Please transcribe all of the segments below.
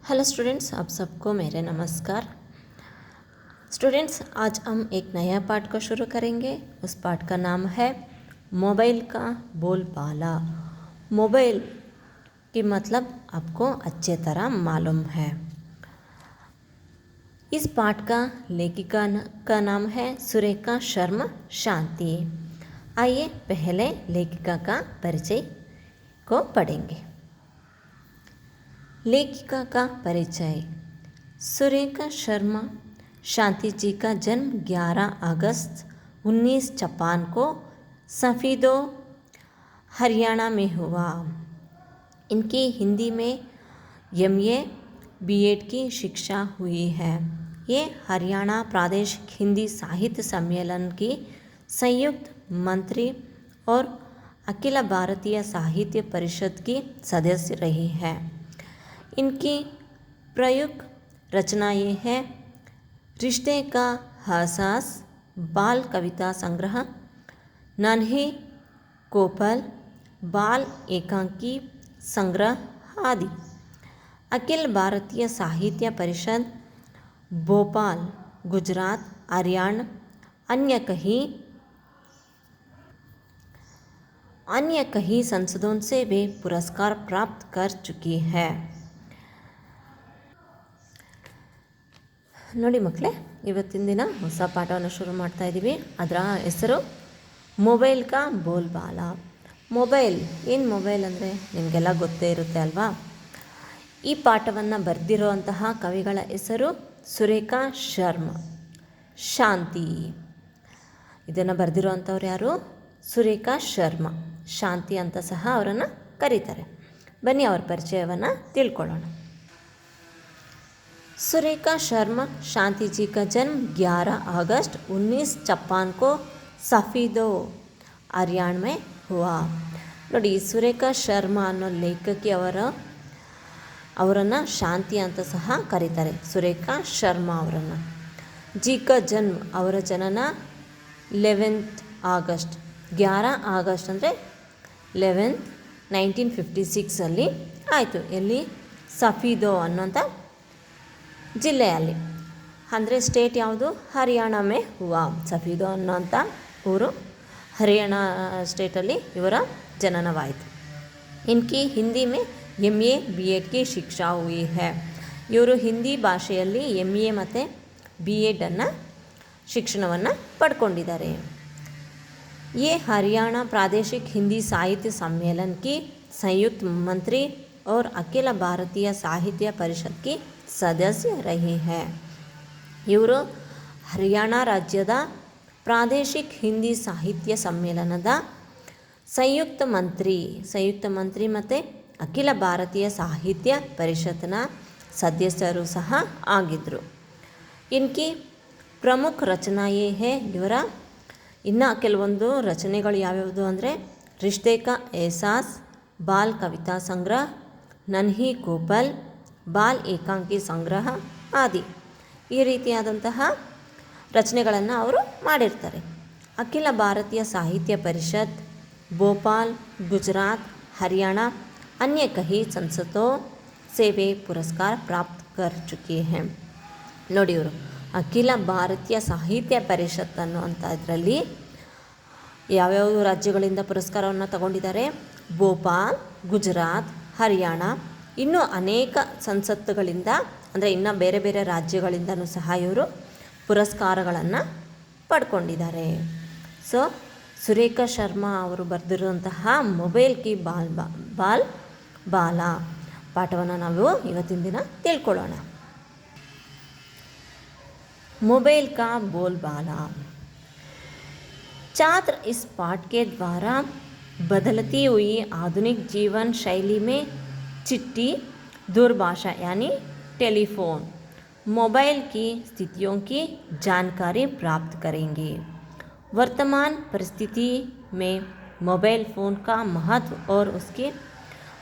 Hello students, आप सबको मेरे नमस्कार। स्टूडेंट्स, आज हम एक नया पाठ को शुरू करेंगे। उस पाठ का नाम है मोबाइल का बोलबाला। मोबाइल की मतलब आपको अच्छे तरह मालूम है। इस पाठ का लेखिका का नाम है सुरेखा शर्मा शांति। आइए पहले लेखिका का परिचय को पढ़ेंगे। लेखिका का परिचय। सुरेखा शर्मा शांति जी का जन्म 11 अगस्त 1956 को सफ़ीदो हरियाणा में हुआ। इनकी हिंदी में MA B.Ed की शिक्षा हुई है। ये हरियाणा प्रादेशिक हिंदी साहित्य सम्मेलन की संयुक्त मंत्री और अखिल भारतीय साहित्य परिषद की सदस्य रही है। इनकी प्रयुक्त रचना ये है रिश्ते का एहसास, बाल कविता संग्रह, नन्ही कोपल, बाल एकांकी संग्रह आदि। अखिल भारतीय साहित्य परिषद भोपाल, गुजरात, हरियाणा अन्य कई संसदों से वे पुरस्कार प्राप्त कर चुकी है। ನೋಡಿ ಮಕ್ಕಳೇ, ಇವತ್ತಿನ ದಿನ ಹೊಸ ಪಾಠವನ್ನು ಶುರು ಮಾಡ್ತಾ ಇದ್ದೀವಿ. ಅದರ ಹೆಸರು ಮೊಬೈಲ್ ಕಾ ಬೋಲ್ಬಾಲ. ಮೊಬೈಲ್ ಏನು ಮೊಬೈಲ್ ಅಂದರೆ ನಿಮಗೆಲ್ಲ ಗೊತ್ತೇ ಇರುತ್ತೆ ಅಲ್ವಾ. ಈ ಪಾಠವನ್ನು ಬರೆದಿರುವಂತಹ ಕವಿಗಳ ಹೆಸರು ಸುರೇಖಾ ಶರ್ಮಾ ಶಾಂತಿ. ಇದನ್ನು ಬರೆದಿರುವಂಥವ್ರು ಯಾರು? ಸುರೇಖಾ ಶರ್ಮಾ ಶಾಂತಿ ಅಂತ ಸಹ ಅವರನ್ನು ಕರೀತಾರೆ. ಬನ್ನಿ ಅವರ ಪರಿಚಯವನ್ನು ತಿಳ್ಕೊಳ್ಳೋಣ. सुरेखा शर्मा शांति जी का जन्म 11 अगस्त 1956 को सफ़ीदो हरियाणा में हुआ. ನೋಡಿ, ಸುರೇಖಾ ಶರ್ಮಾ ಅನ್ನೋ ಲೇಖಕಿ ಅವರನ್ನು ಶಾಂತಿ ಅಂತ ಸಹ ಕರೀತಾರೆ. ಸುರೇಖಾ ಶರ್ಮಾ ಅವರನ್ನು. ಜಿ ಕ ಜನ್ಮ, ಅವರ ಜನನ 11 ಆಗಸ್ಟ್ 11 ಆಗಸ್ಟ್ ಅಂದರೆ 11 1956 ಆಯಿತು. ಎಲ್ಲಿ? ಸಫೀದೋ ಅನ್ನೋಂಥ ಜಿಲ್ಲೆಯಲ್ಲಿ. ಅಂದರೆ ಸ್ಟೇಟ್ ಯಾವುದು? ಹರಿಯಾಣ ಮೇ ಹುವಾ. ಸಫೀದೋ ಅನ್ನೋಂಥ ಊರು ಹರಿಯಾಣ ಸ್ಟೇಟಲ್ಲಿ ಇವರ ಜನನವಾಯಿತು. ಇನ್ಕಿ ಹಿಂದಿ ಮೇ MA B.Ed की ಶಿಕ್ಷಾ ಹುಯಿ ಹೈ. ಇವರು ಹಿಂದಿ ಭಾಷೆಯಲ್ಲಿ MA ಮತ್ತು B.Ed ಶಿಕ್ಷಣವನ್ನು ಪಡ್ಕೊಂಡಿದ್ದಾರೆ. ये हरियाणा प्रादेशिक हिंदी साहित्य सम्मेलन की संयुक्त मंत्री और अखिल भारतीय साहित्य परिषद की ಸದಸ್ಯ ರಹಿ ಹೈ. ಇವರು ಹರಿಯಾಣ ರಾಜ್ಯದ ಪ್ರಾದೇಶಿಕ್ ಹಿಂದಿ ಸಾಹಿತ್ಯ ಸಮ್ಮೇಳನದ ಸಂಯುಕ್ತ ಮಂತ್ರಿ ಮತ್ತು ಅಖಿಲ ಭಾರತೀಯ ಸಾಹಿತ್ಯ ಪರಿಷತ್ನ ಸದಸ್ಯರು ಸಹ ಆಗಿದ್ದರು. ಇನ್ಕಿ ಪ್ರಮುಖ ರಚನಾಯೇ ಹೇ. ಇವರ ಇನ್ನು ಕೆಲವೊಂದು ರಚನೆಗಳು ಯಾವ್ಯಾವುದು ಅಂದರೆ ರಿಶ್ತೆ ಕಾ ಎಹಸಾಸ್, ಬಾಲ್ ಕವಿತಾ ಸಂಗ್ರಹ, ನನ್ಹಿ ಕೋಪಲ್, ಬಾಲ್ ಏಕಾಂಕಿ ಸಂಗ್ರಹ ಆದಿ. ಈ ರೀತಿಯಾದಂತಹ ರಚನೆಗಳನ್ನು ಅವರು ಮಾಡಿರ್ತಾರೆ. ಅಖಿಲ ಭಾರತೀಯ ಸಾಹಿತ್ಯ ಪರಿಷತ್ ಭೋಪಾಲ್, ಗುಜರಾತ್, ಹರಿಯಾಣ अन्य कई संसदों से वे पुरस्कार प्राप्त कर चुके हैं. ನೋಡಿ, ಇವರು ಅಖಿಲ ಭಾರತೀಯ ಸಾಹಿತ್ಯ ಪರಿಷತ್ ಅನ್ನುವಂಥ ಇದರಲ್ಲಿ ಯಾವ್ಯಾವ ರಾಜ್ಯಗಳಿಂದ ಪುರಸ್ಕಾರವನ್ನು ತಗೊಂಡಿದ್ದಾರೆ? ಭೋಪಾಲ್, ಗುಜರಾತ್, ಹರಿಯಾಣ, ಇನ್ನೂ ಅನೇಕ ಸಂಸತ್ತುಗಳಿಂದ ಅಂದರೆ ಇನ್ನೂ ಬೇರೆ ಬೇರೆ ರಾಜ್ಯಗಳಿಂದನೂ ಸಹ ಇವರು ಪುರಸ್ಕಾರಗಳನ್ನು ಪಡ್ಕೊಂಡಿದ್ದಾರೆ. ಸೊ ಸುರೇಖಾ ಶರ್ಮಾ ಅವರು ಬರೆದಿರುವಂತಹ ಮೊಬೈಲ್ ಕಿ ಬಾಲ್ ಬಾಲ ಪಾಠವನ್ನು ನಾವು ಇವತ್ತಿನ ದಿನ ತಿಳ್ಕೊಳ್ಳೋಣ. मोबाइल का बोलबाला. छात्र इस पाठ के द्वारा बदलती हुई आधुनिक जीवन शैली में चिट्ठी, दूरभाषा यानी टेलीफोन, मोबाइल की स्थितियों की जानकारी प्राप्त करेंगे. वर्तमान परिस्थिति में मोबाइल फ़ोन का महत्व और उसकी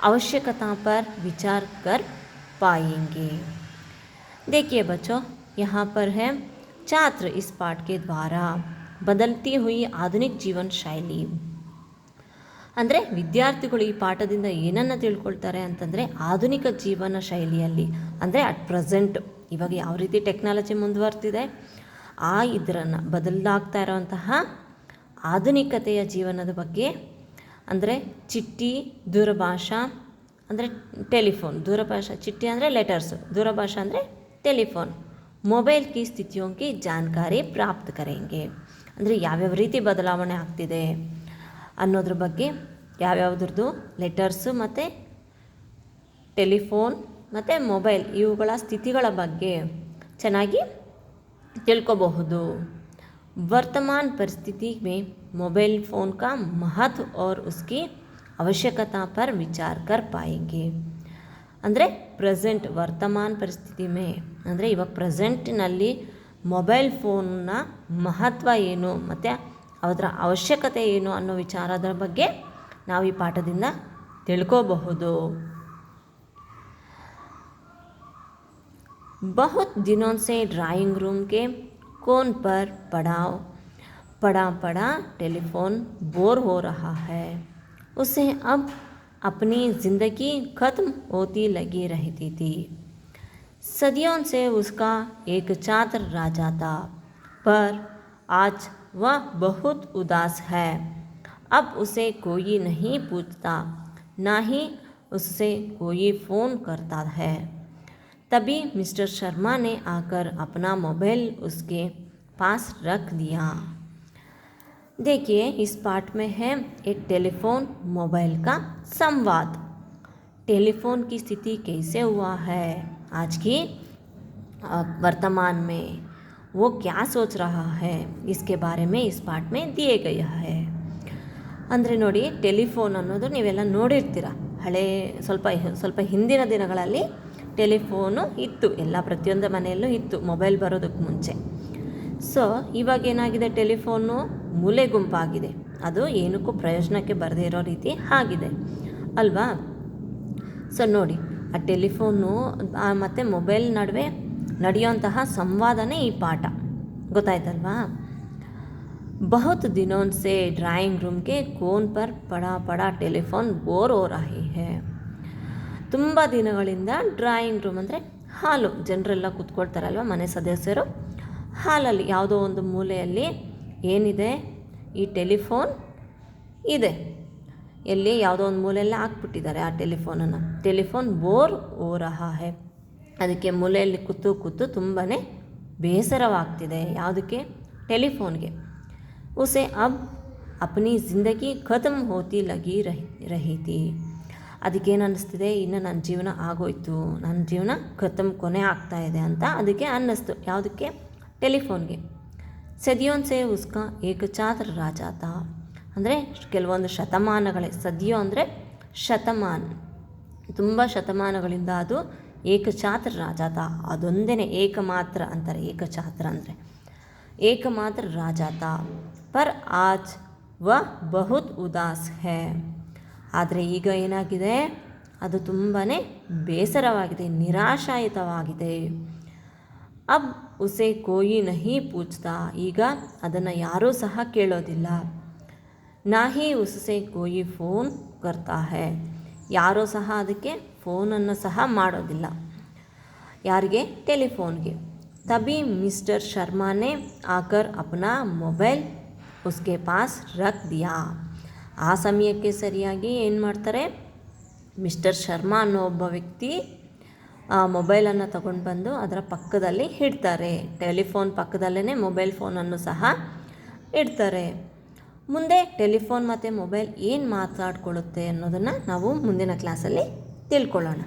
आवश्यकता पर विचार कर पाएंगे. देखिए बच्चों, यहाँ पर है छात्र इस पाठ के द्वारा बदलती हुई आधुनिक जीवन शैली. ಅಂದರೆ ವಿದ್ಯಾರ್ಥಿಗಳು ಈ ಪಾಠದಿಂದ ಏನನ್ನು ತಿಳ್ಕೊಳ್ತಾರೆ ಅಂತಂದರೆ ಆಧುನಿಕ ಜೀವನ ಶೈಲಿಯಲ್ಲಿ ಅಂದರೆ ಅಟ್ ಪ್ರೆಸೆಂಟ್ ಇವಾಗ ಯಾವ ರೀತಿ ಟೆಕ್ನಾಲಜಿ ಮುಂದುವರ್ತಿದೆ ಇದನ್ನು ಬದಲಾಗ್ತಾ ಇರೋವಂತಹ ಆಧುನಿಕತೆಯ ಜೀವನದ ಬಗ್ಗೆ ಅಂದರೆ ಚಿಟ್ಟಿ ದೂರಭಾಷಾ ಅಂದರೆ ಟೆಲಿಫೋನ್, दूरभाषा चिट्ठी ಅಂದರೆ ಲೆಟರ್ಸು, दूरभाषा ಅಂದರೆ ಟೆಲಿಫೋನ್, ಮೊಬೈಲ್ ಕಿ ಸ್ಥಿತಿಯೋ ಕಿ ಜಾನಕಾರಿ ಪ್ರಾಪ್ತ ಕರೆಂಗೆ ಅಂದರೆ ಯಾವ್ಯಾವ ರೀತಿ ಬದಲಾವಣೆ ಆಗ್ತಿದೆ ಅನ್ನೋದ್ರ ಬಗ್ಗೆ, ಯಾವ್ಯಾವುದ್ರದ್ದು ಲೆಟರ್ಸು ಮತ್ತು ಟೆಲಿಫೋನ್ ಮತ್ತು ಮೊಬೈಲ್ ಇವುಗಳ ಸ್ಥಿತಿಗಳ ಬಗ್ಗೆ ಚೆನ್ನಾಗಿ ತಿಳ್ಕೋಬಹುದು. वर्तमान परिस्थिति में मोबाइल फ़ोन का महत्व और उसकी ಅವಶ್ಯಕತಾ ಪರ್ ವಿಚಾರ ಕರ್ ಪಾಯೆಂಗೆ ಅಂದರೆ ಪ್ರೆಸೆಂಟ್ ವರ್ತಮಾನ ಪರಿಸ್ಥಿತಿ ಮೇ ಅಂದರೆ ಇವಾಗ ಪ್ರೆಸೆಂಟಿನಲ್ಲಿ ಮೊಬೈಲ್ ಫೋನ್ನ ಮಹತ್ವ ಏನು ಮತ್ತು ಅದರ ಅವಶ್ಯಕತೆ ಏನು ಅನ್ನೋ ವಿಚಾರದ ಬಗ್ಗೆ ನಾವು ಈ ಪಾಠದಿಂದ ತಿಳ್ಕೋಬಹುದು. बहुत दिनों से ड्राइंग रूम के कोन पर पड़ा टेलीफोन बोर हो रहा है. उसे अब अपनी ज़िंदगी ख़त्म होती लगी रहती थी. सदियों से उसका एक छात्र राजा था, पर आज वह बहुत उदास है. अब उसे कोई नहीं पूछता, ना ही उससे कोई फ़ोन करता है. तभी मिस्टर शर्मा ने आकर अपना मोबाइल उसके पास रख दिया. देखिए इस पाठ में है एक टेलीफोन मोबाइल का संवाद. टेलीफोन की स्थिति कैसे हुआ है आज की वर्तमान में, वो क्या सोच रहा है, इसके बारे में इस पाठ में दिए गया है. ಅಂದರೆ ನೋಡಿ, ಟೆಲಿಫೋನ್ ಅನ್ನೋದು ನೀವೆಲ್ಲ ನೋಡಿರ್ತೀರ. ಹಳೆ ಸ್ವಲ್ಪ ಹಿಂದಿನ ದಿನಗಳಲ್ಲಿ ಟೆಲಿಫೋನು ಇತ್ತು, ಎಲ್ಲ ಪ್ರತಿಯೊಂದು ಮನೆಯಲ್ಲೂ ಇತ್ತು ಮೊಬೈಲ್ ಬರೋದಕ್ಕೆ ಮುಂಚೆ. ಸೊ ಇವಾಗ ಏನಾಗಿದೆ, ಟೆಲಿಫೋನು ಮೂಲೆ ಗುಂಪಾಗಿದೆ, ಅದು ಏನಕ್ಕೂ ಪ್ರಯೋಜನಕ್ಕೆ ಬರದೇ ಇರೋ ರೀತಿ ಆಗಿದೆ ಅಲ್ವಾ. ಸೊ ನೋಡಿ, ಆ ಟೆಲಿಫೋನು ಮತ್ತು ಮೊಬೈಲ್ ನಡುವೆ ನಡೆಯುವಂತಹ ಸಂವಾದನೇ ಈ ಪಾಠ, ಗೊತ್ತಾಯ್ತಲ್ವಾ. बहुत दिनों से ड्राइंग रूम के कोन पर पड़ा टेलीफोन बोर हो रही है. ತುಂಬ ದಿನಗಳಿಂದ ಡ್ರಾಯಿಂಗ್ ರೂಮ್ ಅಂದರೆ ಹಾಲು, ಜನರೆಲ್ಲ ಕೂತ್ಕೊಳ್ತಾರಲ್ವ ಮನೆ ಸದಸ್ಯರು, ಹಾಲಲ್ಲಿ ಯಾವುದೋ ಒಂದು ಮೂಲೆಯಲ್ಲಿ ಏನಿದೆ, ಈ ಟೆಲಿಫೋನ್ ಇದೆ. ಎಲ್ಲಿ ಯಾವುದೋ ಒಂದು ಮೂಲೆಯಲ್ಲಿ ಹಾಕ್ಬಿಟ್ಟಿದ್ದಾರೆ ಆ ಟೆಲಿಫೋನನ್ನು. ಟೆಲಿಫೋನ್ ಬೋರ್ ಓ ರಹಾ ಹೈ, ಅದಕ್ಕೆ ಮೂಲೆಯಲ್ಲಿ ಕೂತು ತುಂಬಾ ಬೇಸರವಾಗ್ತಿದೆ. ಯಾವುದಕ್ಕೆ? ಟೆಲಿಫೋನ್ಗೆ. ಉಸೆ ಅಬ್ ಅಪ್ನಿ ಜಿಂದಗಿ ಖತಮ್ ಹೋತಿ ಲಗಿ ರಹಿ ಥಿ. ಅದಕ್ಕೇನು ಅನ್ನಿಸ್ತಿದೆ, ಇನ್ನು ನನ್ನ ಜೀವನ ಆಗೋಯ್ತು, ನನ್ನ ಜೀವನ ಖತಮ್ ಕೊನೆ ಆಗ್ತಾ ಇದೆ ಅಂತ ಅದಕ್ಕೆ ಅನ್ನಿಸ್ತು. ಯಾವುದಕ್ಕೆ? ಟೆಲಿಫೋನ್ಗೆ. ಸದಿಯೋನ್ ಸೆ ಉಸ್ಕಾ ಏಕ ಛಾತ್ರ ರಾಜ ತಾ, ಅಂದರೆ ಕೆಲವೊಂದು ಶತಮಾನಗಳೇ, ಸದಿಯೋ ಅಂದರೆ ಶತಮಾನ, ತುಂಬ ಶತಮಾನಗಳಿಂದ ಅದು ಏಕಛಾತ್ರ ರಾಜ ತಾ, ಅದೊಂದೇ ಏಕಮಾತ್ರ ಅಂತಾರೆ. ಏಕಛಾತ್ರ ಅಂದರೆ ಏಕಮಾತ್ರ ರಾಜ ತಾ. ಪರ್ ಆಜ್ ವ ಬಹುತ್ ಉದಾಸ್ ಹೈ. ಆದರೆ ಈಗ ಏನಾಗಿದೆ, ಅದು ತುಂಬಾ ಬೇಸರವಾಗಿದೆ, ನಿರಾಶಾಯಿತವಾಗಿದೆ. ಅಬ್ ಉಸೆ ಕೋಯಿ ನಹಿ ಪೂಚ್ತಾ, ಈಗ ಅದನ್ನು ಯಾರೂ ಸಹ ಕೇಳೋದಿಲ್ಲ. ನಾ ಹಿ ಉಸ್ಸೆ ಕೋಯಿ ಫೋನ್ ಕರ್ತಾ ಹೈ, ಯಾರೂ ಸಹ ಅದಕ್ಕೆ ಫೋನನ್ನು ಸಹ ಮಾಡೋದಿಲ್ಲ. ಯಾರಿಗೆ? ಟೆಲಿಫೋನ್ಗೆ. ತಬಿ ಮಿಸ್ಟರ್ ಶರ್ಮಾನೆ ಆಕರ್ ಅಪ್ನಾ ಮೊಬೈಲ್ ಉಸ್ಕೆ ಪಾಸ್ ರಖ್ ದಿಯಾ. ಆ ಸಮಯಕ್ಕೆ ಸರಿಯಾಗಿ ಏನು ಮಾಡ್ತಾರೆ, ಮಿಸ್ಟರ್ ಶರ್ಮಾ ಅನ್ನೋ ಒಬ್ಬ ವ್ಯಕ್ತಿ ಆ ಮೊಬೈಲನ್ನು ತಗೊಂಡು ಬಂದು ಅದರ ಪಕ್ಕದಲ್ಲಿ ಇಡ್ತಾರೆ. ಟೆಲಿಫೋನ್ ಪಕ್ಕದಲ್ಲೇ ಮೊಬೈಲ್ ಫೋನನ್ನು ಸಹ ಇಡ್ತಾರೆ. ಮುಂದೆ ಟೆಲಿಫೋನ್ ಮತ್ತು ಮೊಬೈಲ್ ಏನು ಮಾತಾಡ್ಕೊಳ್ಳುತ್ತೆ ಅನ್ನೋದನ್ನು ನಾವು ಮುಂದಿನ ಕ್ಲಾಸಲ್ಲಿ ತಿಳ್ಕೊಳ್ಳೋಣ.